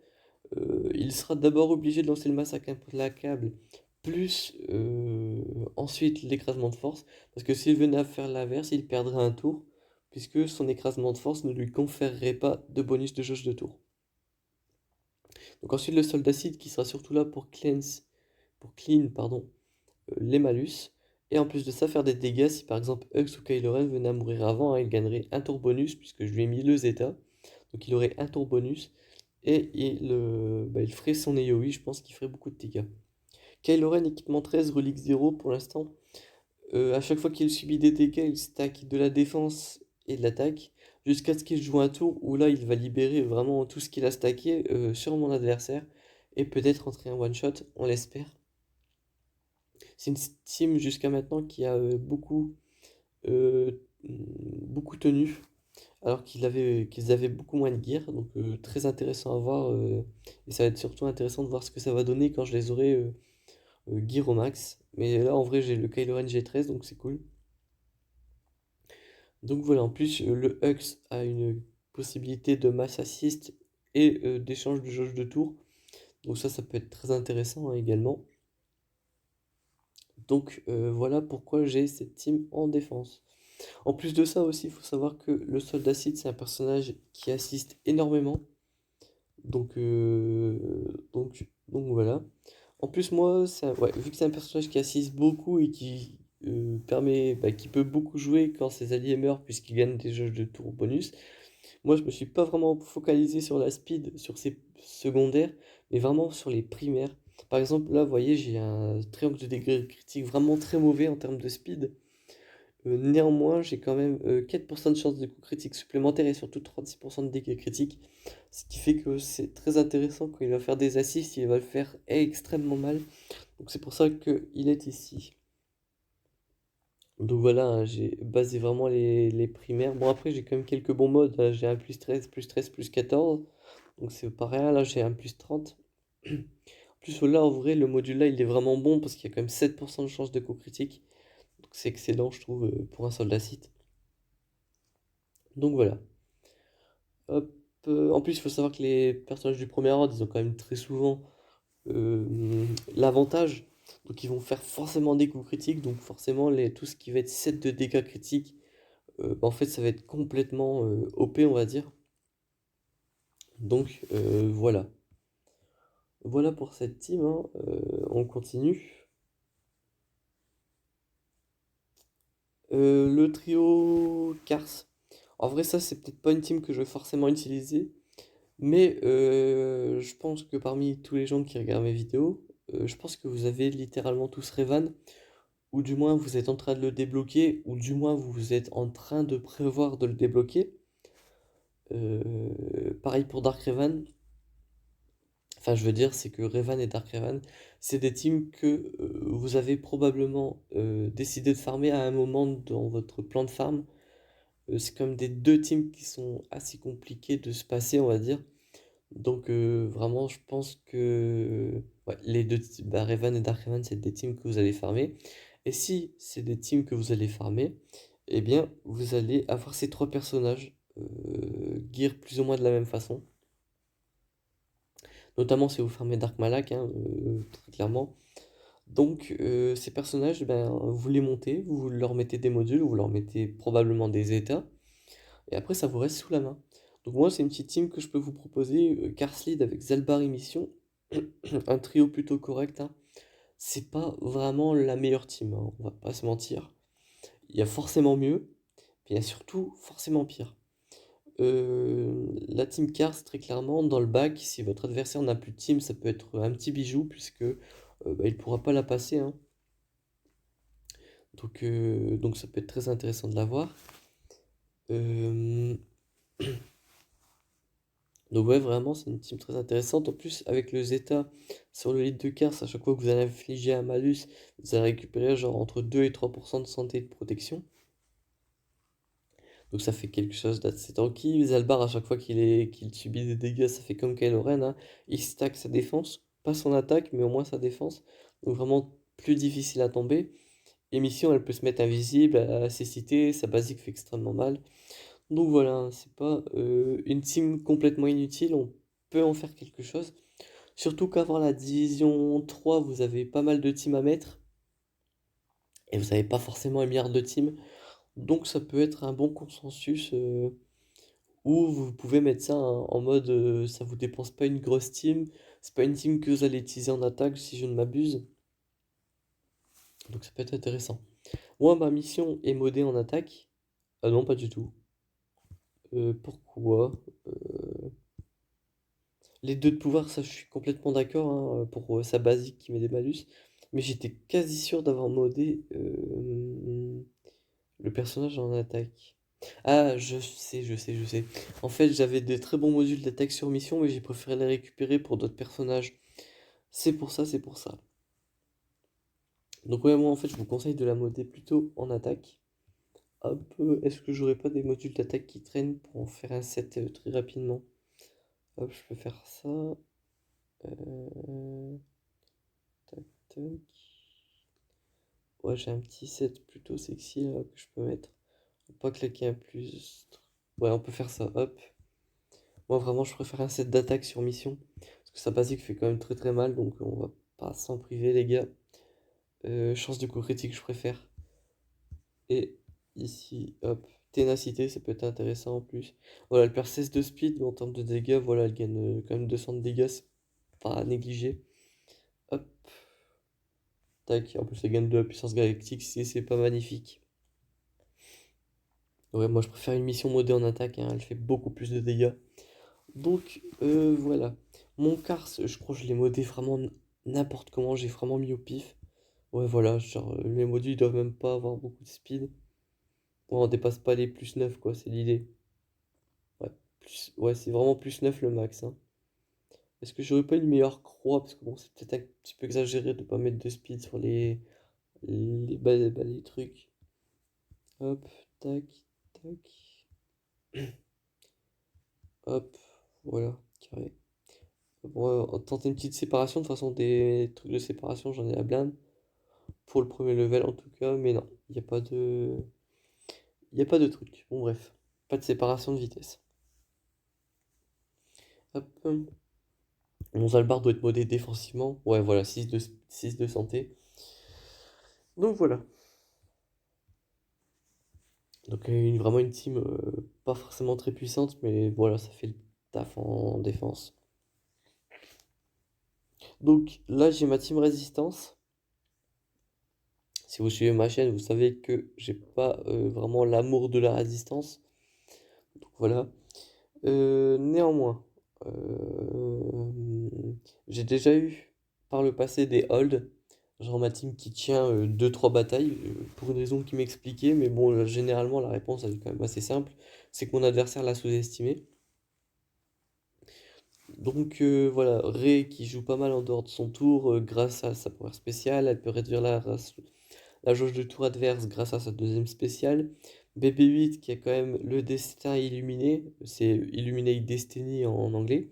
Il sera d'abord obligé de lancer le massacre implacable, plus ensuite l'écrasement de force, parce que s'il venait à faire l'inverse, il perdrait un tour, puisque son écrasement de force ne lui conférerait pas de bonus de jauge de tour. Donc ensuite le soldat acide qui sera surtout là pour clean pardon, les malus, et en plus de ça faire des dégâts si par exemple Hux ou Kylo Ren venait à mourir avant, hein, il gagnerait un tour bonus, puisque je lui ai mis le Zeta, donc il aurait un tour bonus, et il ferait son AoE, je pense qu'il ferait beaucoup de dégâts. Kylo Ren équipement 13, relique 0 pour l'instant. À chaque fois qu'il subit des dégâts, il stack de la défense et de l'attaque, jusqu'à ce qu'il joue un tour où là il va libérer vraiment tout ce qu'il a stacké sur mon adversaire, et peut-être entrer un one-shot, on l'espère. C'est une team jusqu'à maintenant qui a euh, beaucoup tenu, alors qu'ils avaient beaucoup moins de gear, donc très intéressant à voir, et ça va être surtout intéressant de voir ce que ça va donner quand je les aurai gear au max. Mais là en vrai j'ai le Kylo Ren G13 donc c'est cool. Donc voilà, en plus le Hux a une possibilité de mass assist et d'échange de jauge de tour. Donc ça peut être très intéressant, hein, également. Donc voilà pourquoi j'ai cette team en défense. En plus de ça aussi, il faut savoir que le soldat Sith, c'est un personnage qui assiste énormément. Donc, donc voilà. En plus, moi, ouais, vu que c'est un personnage qui assiste beaucoup et qui qui peut beaucoup jouer quand ses alliés meurent puisqu'il gagne des jauges de tour bonus, moi je me suis pas vraiment focalisé sur la speed, sur ses secondaires, mais vraiment sur les primaires. Par exemple, là, vous voyez, j'ai un triangle de degré critique vraiment très mauvais en termes de speed. Néanmoins, j'ai quand même 4% de chance de coup critique supplémentaire et surtout 36% de dégâts critiques. Ce qui fait que c'est très intéressant quand il va faire des assists, il va le faire extrêmement mal. Donc c'est pour ça qu'il est ici. Donc voilà, hein, j'ai basé vraiment les primaires. Bon après j'ai quand même quelques bons modes, hein. J'ai un plus 13, plus 13, plus 14. Donc c'est pas rien, là j'ai un plus 30. En plus là en vrai le module là il est vraiment bon parce qu'il y a quand même 7% de chance de coup critique. Donc c'est excellent je trouve pour un soldat site. Donc voilà. Hop, en plus, il faut savoir que les personnages du premier ordre, ils ont quand même très souvent l'avantage. Donc ils vont faire forcément des coups critiques. Donc forcément, tout ce qui va être 7 de dégâts critiques, en fait, ça va être complètement OP, on va dire. Donc voilà. Voilà pour cette team, hein. On continue. Le trio Cars. En vrai, ça, c'est peut-être pas une team que je vais forcément utiliser. Mais je pense que parmi tous les gens qui regardent mes vidéos, je pense que vous avez littéralement tous Revan, ou du moins vous êtes en train de le débloquer, ou du moins vous êtes en train de prévoir de le débloquer. Pareil pour Dark Revan. Enfin, je veux dire, c'est que Revan et Dark Revan, c'est des teams que vous avez probablement décidé de farmer à un moment dans votre plan de farm. C'est comme des deux teams qui sont assez compliqués de se passer, on va dire. Donc vraiment, je pense que ouais, les deux, bah, Revan et Dark Revan, c'est des teams que vous allez farmer. Et si c'est des teams que vous allez farmer, eh bien, vous allez avoir ces trois personnages gear plus ou moins de la même façon. Notamment si vous farmez Dark Malak, hein, très clairement. Donc ces personnages, ben, vous les montez, vous leur mettez des modules, vous leur mettez probablement des états, et après ça vous reste sous la main. Donc moi c'est une petite team que je peux vous proposer, Carslead avec Zalbar et Mission, un trio plutôt correct, hein. C'est pas vraiment la meilleure team, hein, on va pas se mentir. Il y a forcément mieux, mais il y a surtout forcément pire. La team Cars, très clairement, dans le bac, si votre adversaire n'a plus de team, ça peut être un petit bijou, puisque bah, il pourra pas la passer, hein. Donc ça peut être très intéressant de l'avoir. Euh, donc ouais, vraiment, c'est une team très intéressante. En plus, avec le Zeta sur le lead de Cars, à chaque fois que vous allez infliger un malus, vous allez récupérer genre entre 2 et 3% de santé et de protection. Donc ça fait quelque chose d'assez tranquille. Zalbar, à chaque fois qu'il subit des dégâts, ça fait comme Kylo Ren, hein. Il stack sa défense, pas son attaque, mais au moins sa défense. Donc vraiment plus difficile à tomber. Émission, elle peut se mettre invisible, à cécité, sa basique fait extrêmement mal. Donc voilà, hein, c'est pas une team complètement inutile, on peut en faire quelque chose. Surtout qu'avant la division 3, vous avez pas mal de teams à mettre, et vous n'avez pas forcément un milliard de teams. Donc ça peut être un bon consensus où vous pouvez mettre ça en mode ça vous dépense pas une grosse team, c'est pas une team que vous allez utiliser en attaque si je ne m'abuse. Donc ça peut être intéressant. Moi, ma mission est modée en attaque. Ah non, pas du tout. Pourquoi? Euh, Les deux de pouvoir, ça je suis complètement d'accord, hein, pour sa basique qui met des malus. Mais j'étais quasi sûr d'avoir modé le personnage en attaque. Ah, je sais. En fait, j'avais des très bons modules d'attaque sur mission, mais j'ai préféré les récupérer pour d'autres personnages. C'est pour ça. Donc ouais, moi en fait, je vous conseille de la modder plutôt en attaque. Hop, est-ce que j'aurais pas des modules d'attaque qui traînent pour en faire un set très rapidement? Hop, je peux faire ça. Euh, Tac, tac. Ouais, j'ai un petit set plutôt sexy là que je peux mettre. Faut pas claquer un plus. Ouais, on peut faire ça, hop. Moi vraiment, je préfère un set d'attaque sur mission. Parce que sa basique fait quand même très très mal, donc on va pas s'en priver, les gars. Chance de coup critique, je préfère. Et ici, hop, ténacité, ça peut être intéressant en plus. Voilà, elle perd 16 de speed, mais en termes de dégâts, voilà, elle gagne quand même 200 de dégâts, c'est pas à négliger. Hop, tac, en plus elle gagne de la puissance galactique, si c'est pas magnifique. Ouais, moi je préfère une mission modée en attaque, hein, elle fait beaucoup plus de dégâts. Donc voilà. Mon Cars, je crois que je l'ai modé vraiment n'importe comment, j'ai vraiment mis au pif. Ouais, voilà, genre les modules ils doivent même pas avoir beaucoup de speed. Ouais, on dépasse pas les plus 9 quoi, c'est l'idée. Ouais, ouais, c'est vraiment plus 9 le max, hein. Est-ce que j'aurais pas une meilleure croix? Parce que bon, c'est peut-être un petit peu exagéré de pas mettre de speed sur les trucs. Hop, tac, tac. Hop, voilà, carré. Bon, on va tenter une petite séparation. De toute façon, des trucs de séparation, j'en ai la blinde. Pour le premier level en tout cas, mais non, il n'y a pas de. Il n'y a pas de truc. Bon bref. Pas de séparation de vitesse. Hop. Mon Zalbar doit être modé défensivement. Ouais, voilà, 6 de santé. Donc voilà. Donc vraiment une team pas forcément très puissante, mais voilà, ça fait le taf en défense. Donc là, j'ai ma team résistance. Si vous suivez ma chaîne, vous savez que j'ai pas vraiment l'amour de la résistance. Donc voilà. Néanmoins, j'ai déjà eu par le passé des holds, genre ma team qui tient 2-3 batailles, pour une raison qui m'expliquait, mais bon, généralement la réponse elle est quand même assez simple, c'est que mon adversaire l'a sous-estimé. Donc voilà, Rey qui joue pas mal en dehors de son tour, grâce à sa pouvoir spéciale, elle peut réduire la jauge de tour adverse grâce à sa deuxième spéciale. BB8 qui a quand même le destin illuminé, c'est Illuminate Destiny en anglais.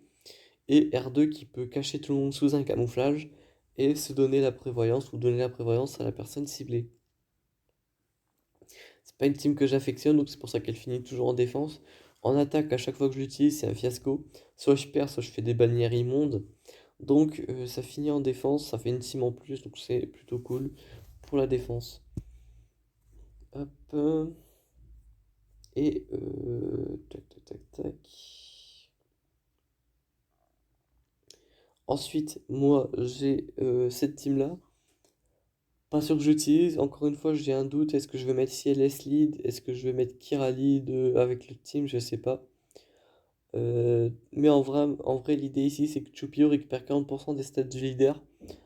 Et R2 qui peut cacher tout le monde sous un camouflage et se donner la prévoyance ou donner la prévoyance à la personne ciblée. C'est pas une team que j'affectionne, donc c'est pour ça qu'elle finit toujours en défense. En attaque, à chaque fois que je l'utilise, c'est un fiasco. Soit je perds, soit je fais des bannières immondes. Donc ça finit en défense, ça fait une team en plus, donc c'est plutôt cool pour la défense. Hop. Et tac tac tac tac. Ensuite, moi j'ai cette team-là. Pas sûr que j'utilise. Encore une fois, j'ai un doute. Est-ce que je vais mettre CLS lead? Est-ce que je vais mettre Kira lead avec le team? Je sais pas. Mais en vrai l'idée ici, c'est que Chupio récupère 40% des stats du leader,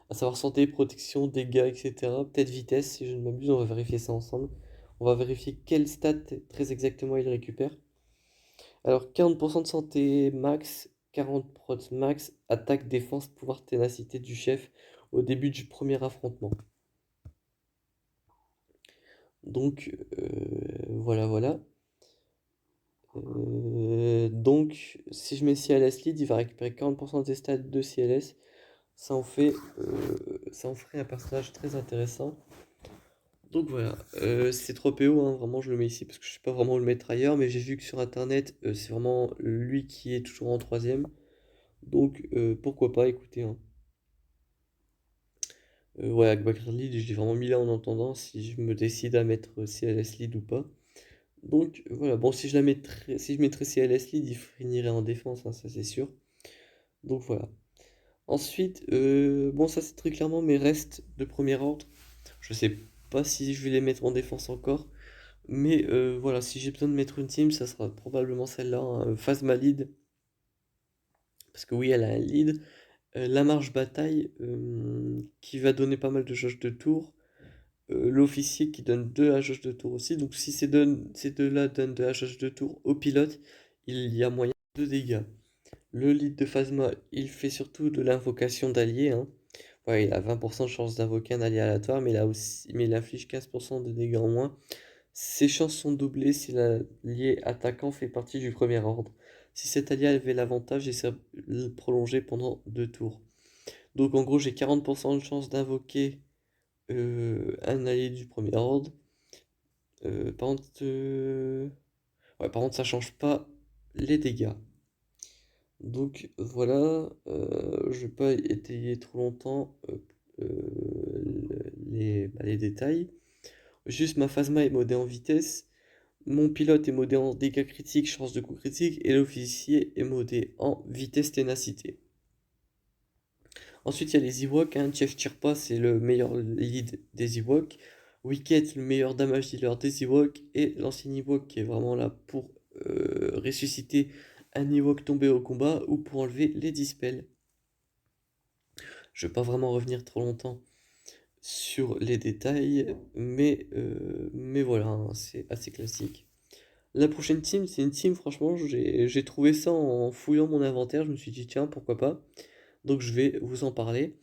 à savoir santé, protection, dégâts, etc. Peut-être vitesse, si je ne m'abuse. On va vérifier ça ensemble. On va vérifier quelle stat très exactement il récupère. Alors, 40% de santé max, 40 prot max, attaque, défense, pouvoir, ténacité du chef au début du premier affrontement. Donc, voilà, voilà. Donc, si je mets CLS lead, il va récupérer 40% des stats de CLS. Ça en ferait un personnage très intéressant. Donc voilà, c'est 3 PO, hein, vraiment je le mets ici parce que je sais pas vraiment le mettre ailleurs, mais j'ai vu que sur internet, c'est vraiment lui qui est toujours en troisième. Donc pourquoi pas, écoutez, hein. Ouais, avec Background Lead, je l'ai vraiment mis là en entendant si je me décide à mettre CLS Lead ou pas. Donc voilà, bon, si je mettrais CLS Lead, il finirait en défense, hein, ça c'est sûr. Donc voilà. Ensuite, bon, ça c'est très clairement mes restes de premier ordre. Je sais pas si je vais les mettre en défense encore, mais voilà, si j'ai besoin de mettre une team, ça sera probablement celle-là, hein, Phasma Lead, parce que oui, elle a un lead. La marche bataille, qui va donner pas mal de jauge de tour. L'officier qui donne 2 à jauge de tour aussi. Donc si ces deux-là donnent 2 à jauge de tour au pilote, il y a moyen de dégâts. Le lead de Phasma, il fait surtout de l'invocation d'alliés, hein. Ouais, il a 20% de chance d'invoquer un allié aléatoire, mais il inflige 15% de dégâts en moins. Ses chances sont doublées si l'allié attaquant fait partie du premier ordre. Si cet allié avait l'avantage, il serait prolongé pendant 2 tours. Donc en gros, j'ai 40% de chance d'invoquer un allié du premier ordre. Par contre, ouais, par contre, ça change pas les dégâts. Donc voilà, je vais pas étayer trop longtemps les détails. Juste ma phasma est modée en vitesse, mon pilote est modé en dégâts critiques, chance de coup critique, et l'officier est modé en vitesse ténacité. Ensuite, il y a les Ewoks, hein. Chef Tirpa, c'est le meilleur lead des Ewoks. Wicket, le meilleur damage dealer des Ewoks. Et l'ancien Ewok qui est vraiment là pour ressusciter un Ewok tombé au combat ou pour enlever les dispels. Je ne vais pas vraiment revenir trop longtemps sur les détails, mais voilà, hein, c'est assez classique. La prochaine team, c'est une team, franchement, j'ai trouvé ça en fouillant mon inventaire. Je me suis dit, tiens, pourquoi pas. Donc je vais vous en parler.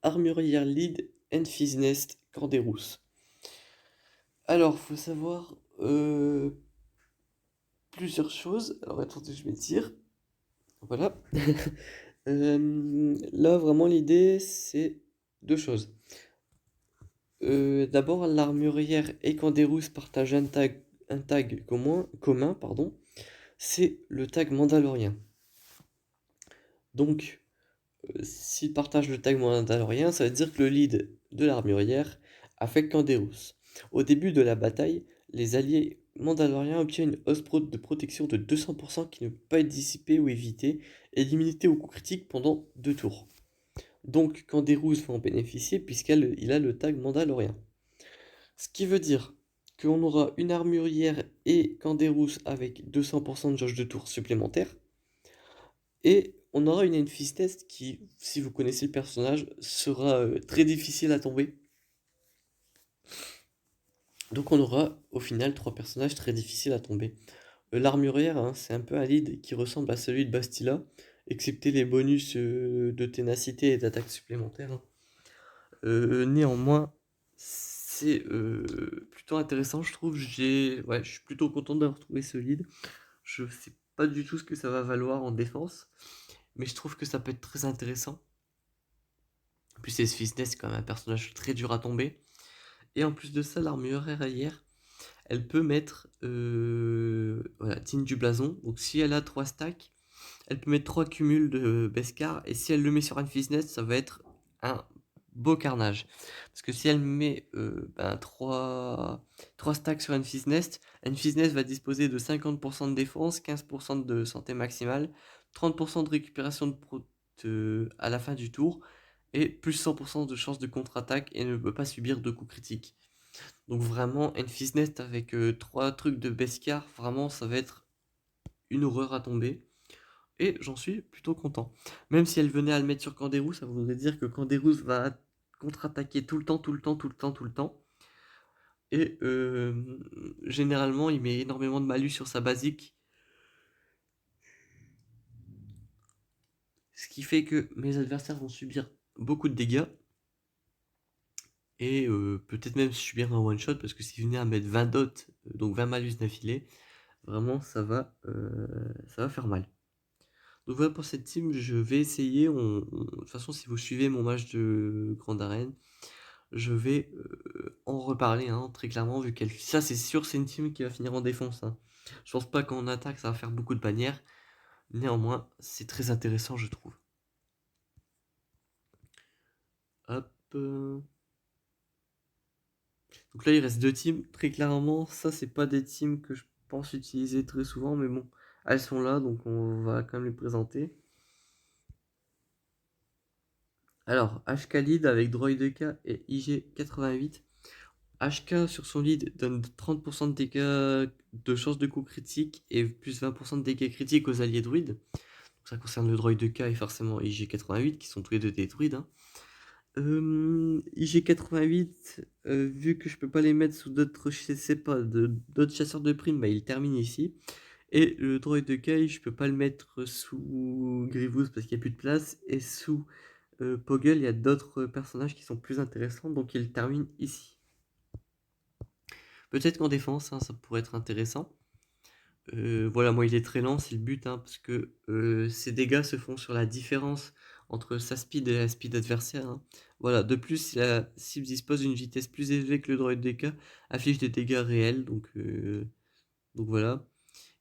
Armurière Lead Enfys Nest Corderous. Alors, faut savoir plusieurs choses. Alors attendez, je vais dire. Voilà. Là, vraiment, l'idée, c'est deux choses. D'abord, l'armurière et Corderous partagent un tag commun, pardon. C'est le tag Mandalorien. Donc, s'ils partagent le tag Mandalorien, ça veut dire que le lead de l'armurière affecte Canderous. Au début de la bataille, les alliés mandaloriens obtiennent une hausse de protection de 200% qui ne peut pas être dissipée ou évitée et limitée au coup critique pendant 2 tours. Donc Canderous va en bénéficier puisqu'il a le tag Mandalorien. Ce qui veut dire qu'on aura une armurière et Canderous avec 200% de jauge de tour supplémentaire. Et on aura une Enfys Nest qui, si vous connaissez le personnage, sera très difficile à tomber. Donc on aura au final 3 personnages très difficiles à tomber. L'armurière, hein, c'est un peu un lead qui ressemble à celui de Bastila, excepté les bonus de ténacité et d'attaque supplémentaire, hein. Néanmoins, c'est plutôt intéressant, je trouve. Ouais, je suis plutôt content d'avoir trouvé ce lead. Je sais pas du tout ce que ça va valoir en défense, mais je trouve que ça peut être très intéressant. En plus, Enfys Nest, c'est quand même un personnage très dur à tomber. Et en plus de ça, l'armurière, elle peut mettre voilà, digne du blason. Donc si elle a 3 stacks, elle peut mettre 3 cumuls de Beskar. Et si elle le met sur Enfys Nest, ça va être un beau carnage. Parce que si elle met 3 stacks sur Enfys Nest va disposer de 50% de défense, 15% de santé maximale, 30% de récupération de prot à la fin du tour, et plus 100% de chance de contre-attaque et ne peut pas subir de coups critiques. Donc vraiment, Enfys Nest avec 3 trucs de Beskar, vraiment ça va être une horreur à tomber. Et j'en suis plutôt content. Même si elle venait à le mettre sur Canderous, ça voudrait dire que Canderous va contre-attaquer tout le temps, tout le temps, tout le temps, tout le temps. Et généralement, il met énormément de malus sur sa basique. Ce qui fait que mes adversaires vont subir beaucoup de dégâts. Et peut-être même subir un one-shot, parce que s'il venait à mettre 20 dots, donc 20 malus d'affilée, vraiment ça va faire mal. Donc voilà pour cette team, je vais essayer. De toute façon, si vous suivez mon match de Grande Arène, je vais en reparler, hein, très clairement, vu qu'elle. Ça, c'est sûr, c'est une team qui va finir en défense, hein. Je pense pas qu'en attaque, ça va faire beaucoup de bannières. Néanmoins, c'est très intéressant, je trouve. Hop. Donc là, il reste 2 teams. Très clairement, ça, c'est pas des teams que je pense utiliser très souvent, mais bon, elles sont là, donc on va quand même les présenter. Alors, HK lead avec Droid2K et IG88. HK sur son lead donne 30% de dégâts de chance de coup critique et plus 20% de dégâts critiques aux alliés druides. Donc ça concerne le Droid2K et forcément IG88 qui sont tous les deux des druides, hein. IG88, vu que je peux pas les mettre sous d'autres, je sais pas, d'autres chasseurs de primes, bah il termine ici. Et le Droid2K, je peux pas le mettre sous Grievous parce qu'il n'y a plus de place. Et sous Poggle, il y a d'autres personnages qui sont plus intéressants, donc il termine ici. Peut-être qu'en défense, hein, ça pourrait être intéressant. Voilà, moi il est très lent, c'est le but, hein, parce que ses dégâts se font sur la différence entre sa speed et la speed adversaire, hein. Voilà, de plus, si la cible dispose d'une vitesse plus élevée que le droid DK, affiche des dégâts réels, donc voilà.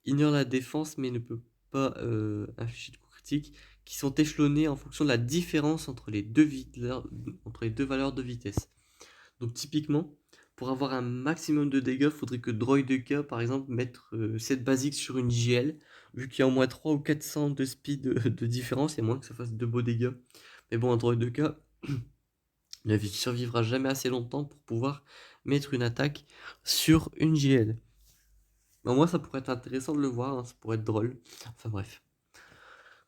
Ignore la défense, mais ne peut pas infliger de coups critiques, qui sont échelonnés en fonction de la différence entre les deux valeurs de vitesse. Donc typiquement, pour avoir un maximum de dégâts, il faudrait que Droid2K, par exemple, mettre cette basique sur une JL, vu qu'il y a au moins 300 ou 400 de speed de différence, et moins que ça fasse de beaux dégâts. Mais bon, un Droid2K ne survivra jamais assez longtemps pour pouvoir mettre une attaque sur une JL. Bon, moi, ça pourrait être intéressant de le voir, hein, ça pourrait être drôle. Enfin bref.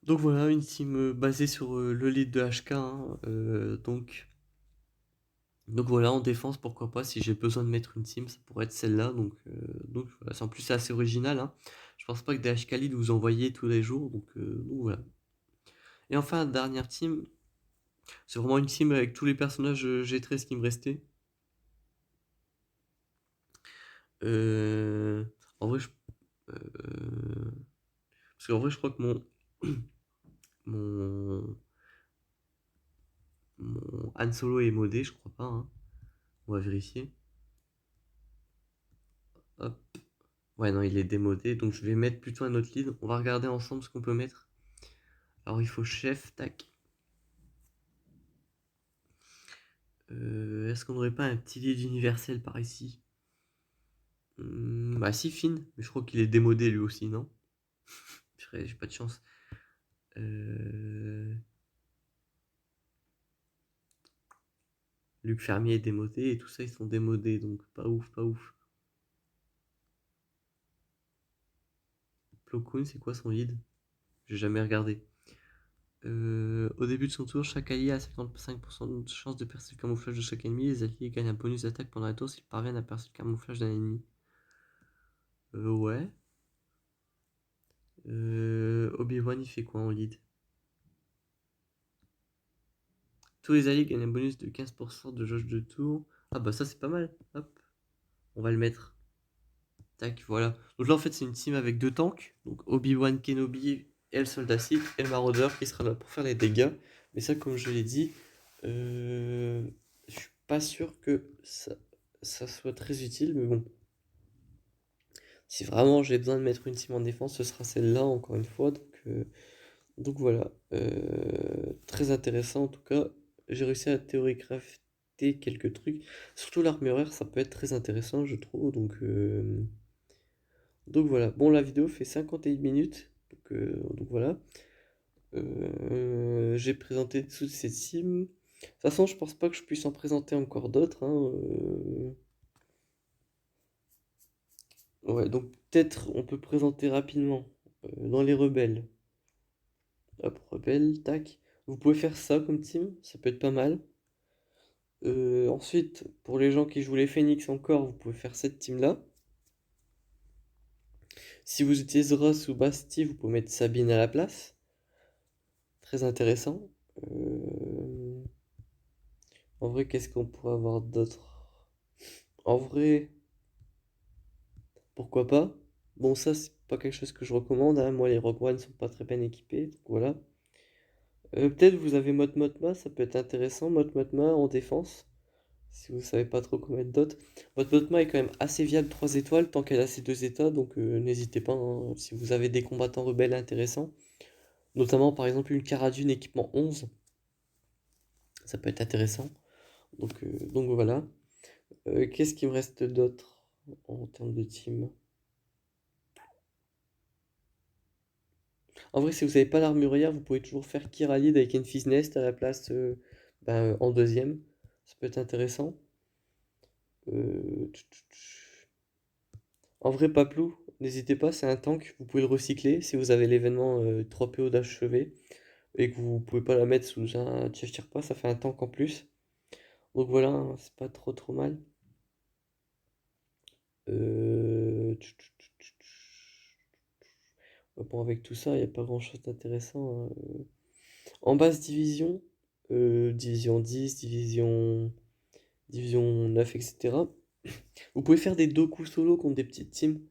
Donc voilà, une team basée sur le lead de HK, hein, donc voilà, en défense, pourquoi pas, si j'ai besoin de mettre une team, ça pourrait être celle-là. Donc voilà, en plus c'est assez original, hein. Je pense pas que des HK Lead vous envoyez tous les jours, donc voilà. Et enfin, dernière team, c'est vraiment une team avec tous les personnages G13 qui me restaient. Euh, en vrai, parce qu'en vrai, je crois que mon, mon Han Solo est modé, je crois pas, hein. On va vérifier. Hop. Ouais, non, il est démodé, donc je vais mettre plutôt un autre lead. On va regarder ensemble ce qu'on peut mettre. Alors, il faut chef, tac. Est-ce qu'on n'aurait pas un petit lead universel par ici? Bah si, Finn, mais je crois qu'il est démodé lui aussi, non? J'ai pas de chance. Le Luc Fermier est démodé et tout ça, ils sont démodés, donc pas ouf, pas ouf. Plo Koon, c'est quoi son lead? J'ai jamais regardé. Au début de son tour, chaque allié a 55% de chance de percer le camouflage de chaque ennemi. Les alliés gagnent un bonus d'attaque pendant la tour s'ils parviennent à percer le camouflage d'un ennemi. Ouais. Obi-Wan, il fait quoi en lead? Tous les alliés gagnent un bonus de 15% de jauge de tour. Ah bah ça c'est pas mal. Hop, on va le mettre. Tac, voilà. Donc là en fait c'est une team avec 2 tanks. Donc Obi-Wan Kenobi et le soldat Sith et le maraudeur qui sera là pour faire les dégâts. Mais ça comme je l'ai dit, je suis pas sûr que ça soit très utile. Mais bon, si vraiment j'ai besoin de mettre une team en défense, ce sera celle-là encore une fois. Donc voilà, très intéressant en tout cas. J'ai réussi à théorie crafter quelques trucs. Surtout l'armurière, ça peut être très intéressant, je trouve. Donc voilà. Bon, la vidéo fait 51 minutes. Donc voilà. J'ai présenté toutes ces teams. De toute façon, je pense pas que je puisse en présenter encore d'autres, hein. Ouais, donc peut-être on peut présenter rapidement dans les rebelles. Hop, rebelle, tac. Vous pouvez faire ça comme team, ça peut être pas mal. Ensuite, pour les gens qui jouent les Phoenix encore, vous pouvez faire cette team-là. Si vous utilisez Ross ou Basti, vous pouvez mettre Sabine à la place. Très intéressant. En vrai, qu'est-ce qu'on pourrait avoir d'autre? En vrai, pourquoi pas? Bon, ça, c'est pas quelque chose que je recommande, hein. Moi, les Rogue One sont pas très bien équipés, donc voilà. Peut-être vous avez Mot Motma, ça peut être intéressant. Mot Motma en défense, si vous savez pas trop comment mettre d'autres. Votre Motma est quand même assez viable 3 étoiles tant qu'elle a ses 2 états, donc n'hésitez pas, hein, si vous avez des combattants rebelles intéressants. Notamment par exemple une Cara Dune équipement 11, ça peut être intéressant. Donc voilà. Qu'est-ce qui me reste d'autre en termes de team? En vrai, si vous n'avez pas l'armurière, vous pouvez toujours faire Kyralid avec Enfys Nest à la place en deuxième. Ça peut être intéressant. En vrai, Paplou, n'hésitez pas, c'est un tank, vous pouvez le recycler si vous avez l'événement 3 PO d'achevé et que vous pouvez pas la mettre sous un pas, ça fait un tank en plus. Donc voilà, hein, c'est pas trop mal. Bon, avec tout ça, il n'y a pas grand-chose d'intéressant, hein. En basse division, division 10, division 9, etc. Vous pouvez faire des doku solo contre des petites teams.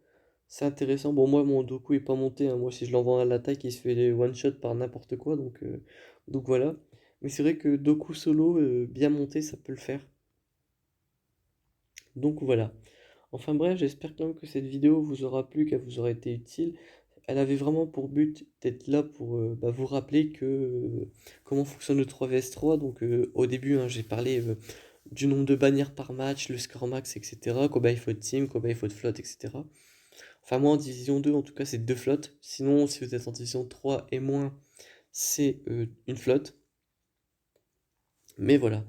C'est intéressant. Bon, moi, mon doku est pas monté, hein. Moi, si je l'envoie à l'attaque, il se fait les one-shot par n'importe quoi. Donc voilà. Mais c'est vrai que doku solo, bien monté, ça peut le faire. Donc voilà. Enfin bref, j'espère quand même que cette vidéo vous aura plu, qu'elle vous aura été utile. Elle avait vraiment pour but d'être là pour vous rappeler comment fonctionne le 3vs3. Donc au début, hein, j'ai parlé du nombre de bannières par match, le score max, etc. Combien il faut de team, combien il faut de flotte, etc. Enfin moi en division 2, en tout cas, c'est 2 flottes. Sinon, si vous êtes en division 3 et moins, c'est une flotte. Mais voilà.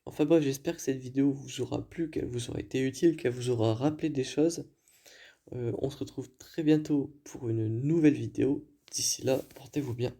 Enfin bref, j'espère que cette vidéo vous aura plu, qu'elle vous aura été utile, qu'elle vous aura rappelé des choses. On se retrouve très bientôt pour une nouvelle vidéo. D'ici là, portez-vous bien.